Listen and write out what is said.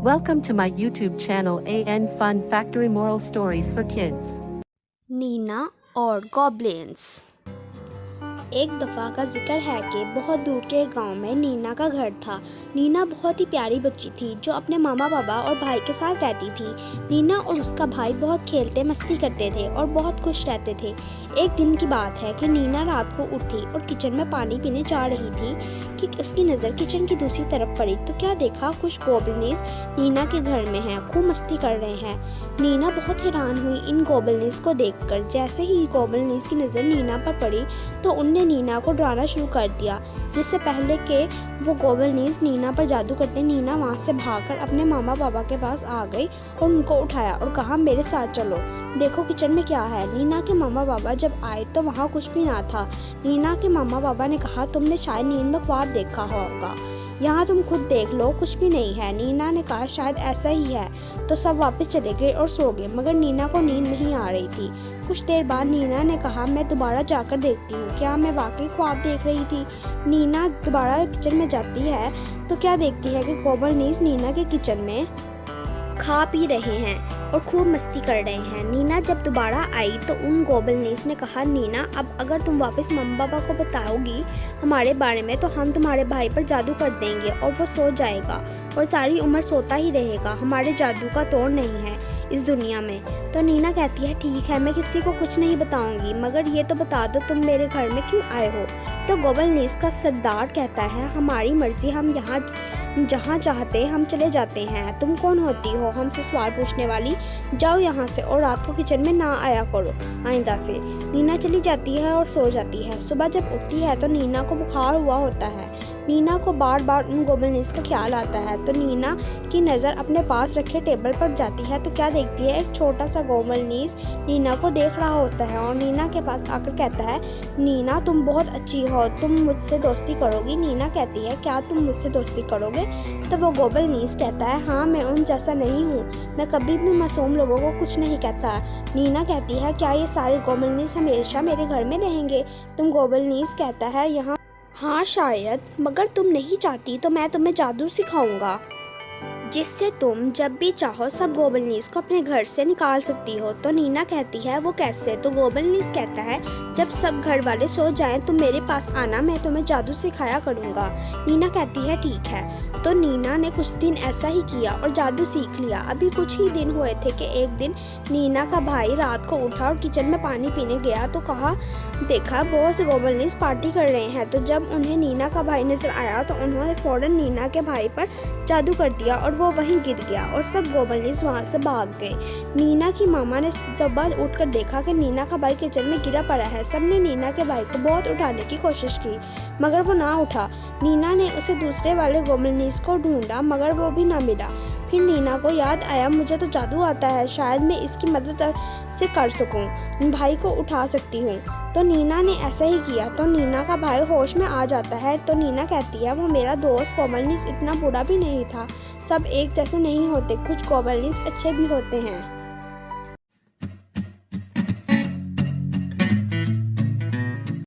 Welcome to my YouTube channel AN Fun Factory Moral Stories for Kids. Neena और goblins. एक दफ़ा का जिक्र है कि बहुत दूर के गांव में नीना का घर था। नीना बहुत ही प्यारी बच्ची थी जो अपने मामा पापा और भाई के साथ रहती थी। नीना और उसका भाई बहुत खेलते मस्ती करते थे और बहुत खुश रहते थे। एक दिन की बात है कि नीना रात को उठी और किचन में पानी पीने जा रही थी कि उसकी नज़र किचन की दूसरी तरफ पड़ी तो क्या देखा, कुछ गॉब्लिन्स नीना के घर में हैं, खूब मस्ती कर रहे हैं। नीना बहुत हैरान हुई इन गॉब्लिन्स को देखकर। जैसे ही गॉब्लिन्स की नज़र नीना पर पड़ी तो उनने नीना को डराना शुरू कर दिया। जिससे पहले के वो गॉब्लिन्स नीना पर जादू करते, नीना वहाँ से भागकर अपने मामा पापा के पास आ गई और उनको उठाया और कहा, मेरे साथ चलो, देखो किचन में क्या है। नीना के मामा पापा जब आए तो वहाँ कुछ भी ना था। नीना के मामा पापा ने कहा, तुमने शायद नींद में ख्वाब देखा होगा, यहाँ तुम खुद देख लो, कुछ भी नहीं है। नीना ने कहा, शायद ऐसा ही है। तो सब वापस चले गए और सो गए, मगर नीना को नींद नहीं आ रही थी। कुछ देर बाद नीना ने कहा, मैं दोबारा जाकर देखती हूँ, क्या मैं वाकई ख्वाब देख रही थी। नीना दोबारा किचन में जाती है तो क्या देखती है कि गॉब्लिन्स नीना के किचन में खा पी रहे हैं और खूब मस्ती कर रहे हैं। नीना जब दोबारा आई तो उन गॉब्लिन्स ने कहा, नीना अब अगर तुम वापस मम्मा पापा को बताओगी हमारे बारे में तो हम तुम्हारे भाई पर जादू कर देंगे और वो सो जाएगा और सारी उम्र सोता ही रहेगा। हमारे जादू का तोड़ नहीं है इस दुनिया में। तो नीना कहती है, ठीक है, मैं किसी को कुछ नहीं बताऊंगी, मगर ये तो बता दो तुम मेरे घर में क्यों आए हो। तो गॉब्लिन्स का सरदार कहता है, हमारी मर्जी, हम यहाँ जहाँ चाहते हम चले जाते हैं। तुम कौन होती हो हमसे सवाल पूछने वाली, जाओ यहाँ से और रात को किचन में ना आया करो आइंदा से। नीना चली जाती है और सो जाती है। सुबह जब उठती है तो नीना को बुखार हुआ होता है। नीना को बार बार उन गॉब्लिन्स का ख्याल आता है तो नीना की नज़र अपने पास रखे टेबल पर जाती है तो क्या देखती है, एक छोटा सा गॉब्लिन्स नीना को देख रहा होता है और नीना के पास आकर कहता है, नीना तुम बहुत अच्छी हो, तुम मुझसे दोस्ती करोगी। नीना कहती है, क्या तुम मुझसे दोस्ती करोगे। तो वो गॉब्लिन्स कहता है, हाँ, मैं उन जैसा नहीं हूँ, मैं कभी भी मासूम लोगों को कुछ नहीं कहता। नीना कहती है, क्या ये सारे गॉब्लिन्स हमेशा मेरे घर में रहेंगे। तुम गॉब्लिन्स कहता है, यहाँ हाँ शायद, मगर तुम नहीं चाहती तो मैं तुम्हें जादू सिखाऊंगा जिससे तुम जब भी चाहो सब गॉब्लिन्स को अपने घर से निकाल सकती हो। तो नीना कहती है, वो कैसे। तो गॉब्लिन्स कहता है, जब सब घर वाले सो जाएं तो मेरे पास आना, मैं तुम्हें जादू सिखाया करूँगा। नीना कहती है, ठीक है। तो नीना ने कुछ दिन ऐसा ही किया और जादू सीख लिया। अभी कुछ ही दिन हुए थे कि एक दिन नीना का भाई रात को उठा और किचन में पानी पीने गया तो कहा, देखा बहुत से गॉब्लिन्स पार्टी कर रहे हैं। तो जब उन्हें नीना का भाई नजर आया तो उन्होंने फौरन नीना के भाई पर जादू कर दिया और वो वहीं गिर गया और सब गॉब्लिन्स वहाँ से भाग गए। नीना की मामा ने सुबह उठकर देखा कि नीना का भाई किचन में गिरा पड़ा है। सबने नीना के भाई को बहुत उठाने की कोशिश की मगर वो ना उठा। नीना ने उसे दूसरे वाले गॉब्लिन्स को ढूंढा मगर वो भी ना मिला। फिर नीना को याद आया, मुझे तो जादू आता है, शायद मैं इसकी मदद से कर सकूं, भाई को उठा सकती हूँ। तो नीना ने ऐसा ही किया तो नीना का भाई होश में आ जाता है। तो नीना कहती है, वो मेरा दोस्त गॉब्लिन्स इतना बुरा भी नहीं था, सब एक जैसे नहीं होते, कुछ गॉब्लिन्स अच्छे भी होते हैं।